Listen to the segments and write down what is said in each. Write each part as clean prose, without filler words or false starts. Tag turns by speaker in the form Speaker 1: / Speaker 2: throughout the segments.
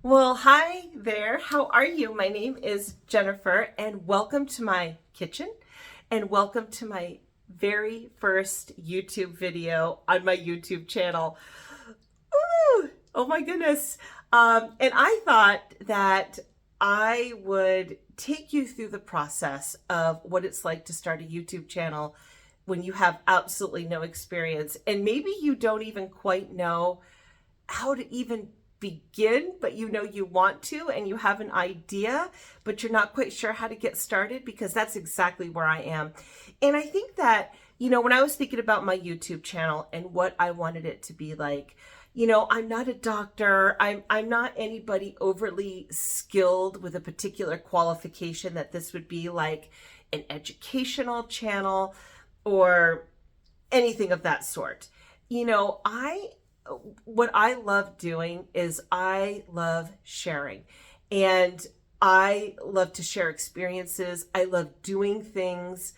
Speaker 1: Well, hi there. How are you? My name is Jennifer, and welcome to my kitchen, and welcome to my very first YouTube video on my YouTube channel. Ooh, oh my goodness. And I thought that I would take you through the process of what it's like to start a YouTube channel when you have absolutely no experience, and maybe you don't even quite know how to even begin, but you know you want to and you have an idea, but you're not quite sure how to get started, because that's exactly where I am. And I think that, when I was thinking about my YouTube channel and what I wanted it to be like, I'm not a doctor. I'm not anybody overly skilled with a particular qualification that this would be like an educational channel or anything of that sort. I what I love doing is I love sharing, and I love to share experiences. I love doing things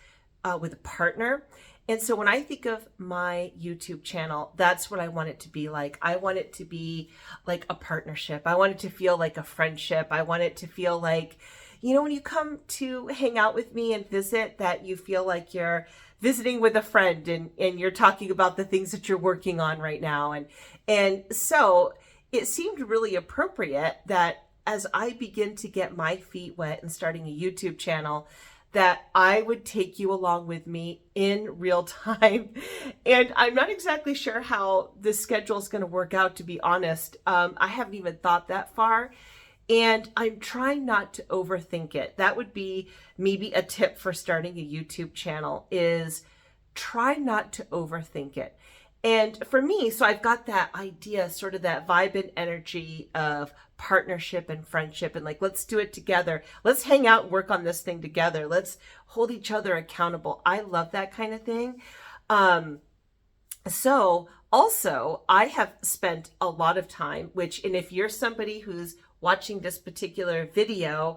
Speaker 1: with a partner. And so when I think of my YouTube channel, that's what I want it to be like. I want it to be like a partnership. I want it to feel like a friendship. I want it to feel like, when you come to hang out with me and visit, that you feel like you're visiting with a friend, and you're talking about the things that you're working on right now. And so it seemed really appropriate that as I begin to get my feet wet and starting a YouTube channel, that I would take you along with me in real time. And I'm not exactly sure how this schedule is going to work out, to be honest. I haven't even thought that far. And I'm trying not to overthink it. That would be maybe a tip for starting a YouTube channel, is try not to overthink it. And for me, so I've got that idea, sort of that vibe and energy of partnership and friendship, and like, let's do it together. Let's hang out and work on this thing together. Let's hold each other accountable. I love that kind of thing. So also, I have spent a lot of time, and if you're somebody who's watching this particular video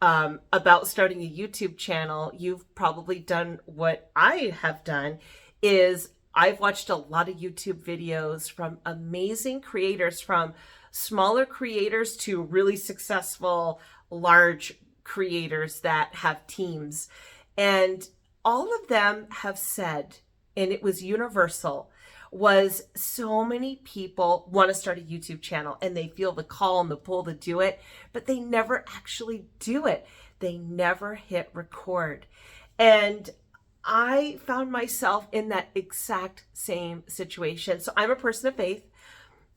Speaker 1: about starting a YouTube channel, you've probably done what I have done, is I've watched a lot of YouTube videos from amazing creators, from smaller creators to really successful, large creators that have teams. And all of them have said, and it was universal, was so many people want to start a YouTube channel and they feel the call and the pull to do it, but they never actually do it. They never hit record. And I found myself in that exact same situation. So I'm a person of faith,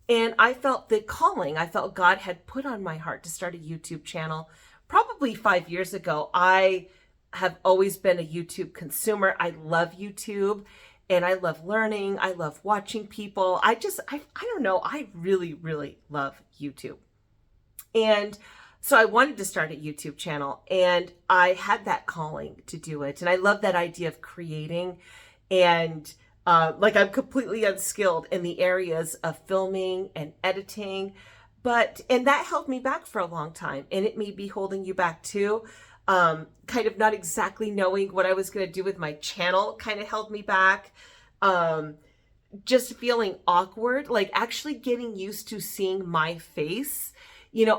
Speaker 1: and I felt the calling. I felt God had put on my heart to start a YouTube channel probably 5 years ago. I have always been a YouTube consumer. I love YouTube, and I love learning. I love watching people. I don't know. I really, really love YouTube. And so I wanted to start a YouTube channel, and I had that calling to do it. And I love that idea of creating. And like, I'm completely unskilled in the areas of filming and editing, and that held me back for a long time. And it may be holding you back too. Kind of not exactly knowing what I was going to do with my channel kind of held me back. Just feeling awkward, like actually getting used to seeing my face.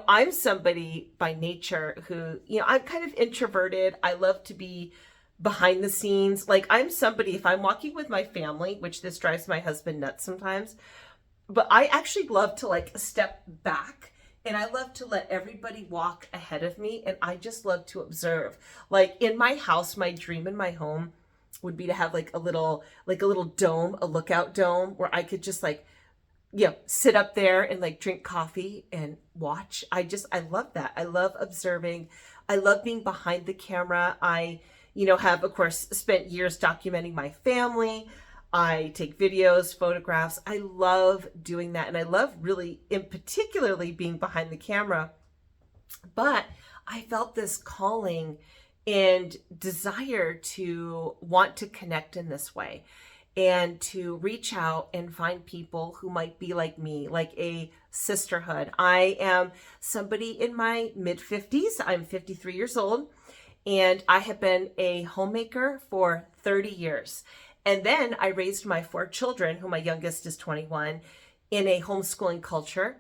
Speaker 1: I'm somebody by nature who, I'm kind of introverted. I love to be behind the scenes. Like, I'm somebody, if I'm walking with my family, which this drives my husband nuts sometimes, but I actually love to like step back, and I love to let everybody walk ahead of me, and I just love to observe. Like, in my house, my dream in my home would be to have like a little dome, a lookout dome, where I could just like, sit up there and like drink coffee and watch. I love that. I love observing. I love being behind the camera. I, have, of course, spent years documenting my family. I take videos, photographs. I love doing that. And I love really, in particularly, being behind the camera. But I felt this calling and desire to want to connect in this way, and to reach out and find people who might be like me, like a sisterhood. I am somebody in my mid 50s. I'm 53 years old, and I have been a homemaker for 30 years. And then I raised my 4 children, who my youngest is 21, in a homeschooling culture.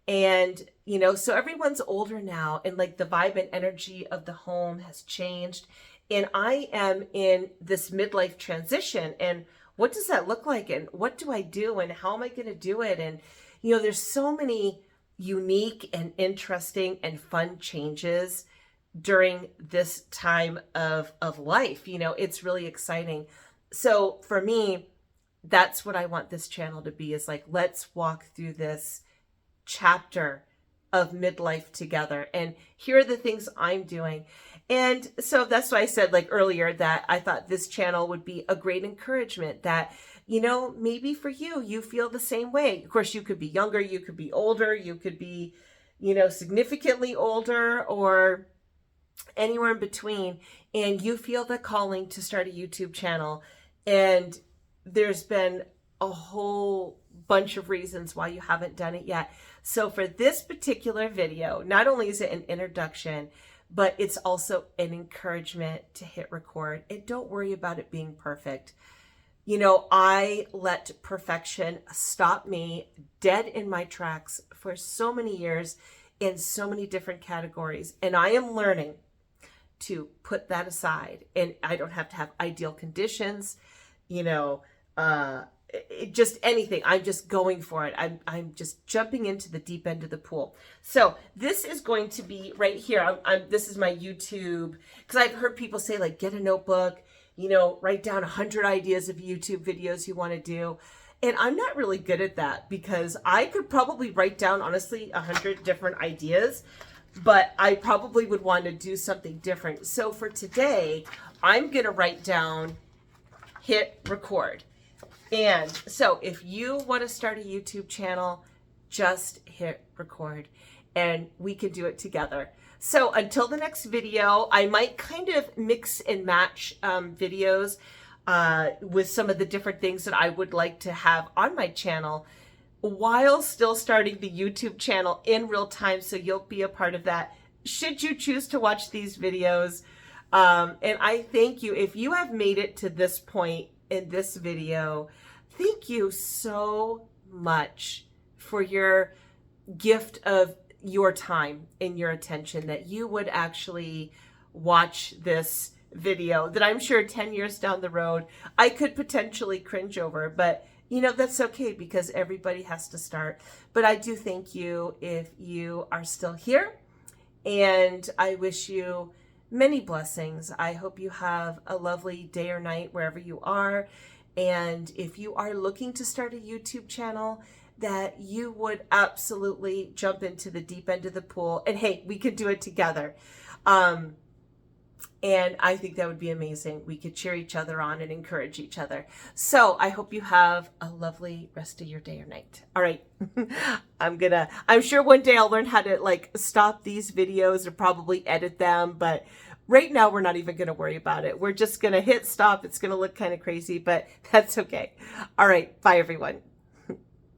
Speaker 1: And, you know, so everyone's older now, and like the vibe and energy of the home has changed. And I am in this midlife transition. And what does that look like? And what do I do? And how am I going to do it? And, you know, there's so many unique and interesting and fun changes during this time of life. You know, it's really exciting. So for me, that's what I want this channel to be, is like, let's walk through this chapter of midlife together. And here are the things I'm doing. And so that's why I said like earlier that I thought this channel would be a great encouragement, that, you know, maybe for you, you feel the same way. Of course, you could be younger, you could be older, you could be, you know, significantly older, or anywhere in between, and you feel the calling to start a YouTube channel. And there's been a whole bunch of reasons why you haven't done it yet. So for this particular video, not only is it an introduction, but it's also an encouragement to hit record. And don't worry about it being perfect. You know, I let perfection stop me dead in my tracks for so many years in so many different categories. And I am learning to put that aside. And I don't have to have ideal conditions, you know, just anything. I'm just going for it. I'm just jumping into the deep end of the pool. So this is going to be right here. This is my YouTube, because I've heard people say like, get a notebook, you know, write down 100 ideas of YouTube videos you want to do. And I'm not really good at that, because I could probably write down, honestly, 100 different ideas, but I probably would want to do something different. So for today, I'm going to write down, hit record. And so if you want to start a YouTube channel, just hit record and we can do it together. So until the next video, I might kind of mix and match videos with some of the different things that I would like to have on my channel, while still starting the YouTube channel in real time. So you'll be a part of that, should you choose to watch these videos. And I thank you. If you have made it to this point in this video, thank you so much for your gift of your time and your attention, that you would actually watch this video that I'm sure 10 years down the road I could potentially cringe over, but you know, that's okay, because everybody has to start. But I do thank you if you are still here, and I wish you many blessings. I hope you have a lovely day or night wherever you are. And if you are looking to start a YouTube channel, that you would absolutely jump into the deep end of the pool. And hey, we could do it together. And I think that would be amazing. We could cheer each other on and encourage each other. So I hope you have a lovely rest of your day or night. All right. I'm sure one day I'll learn how to like stop these videos or probably edit them, but right now we're not even going to worry about it. We're just going to hit stop. It's going to look kind of crazy, but that's okay. All right. Bye everyone.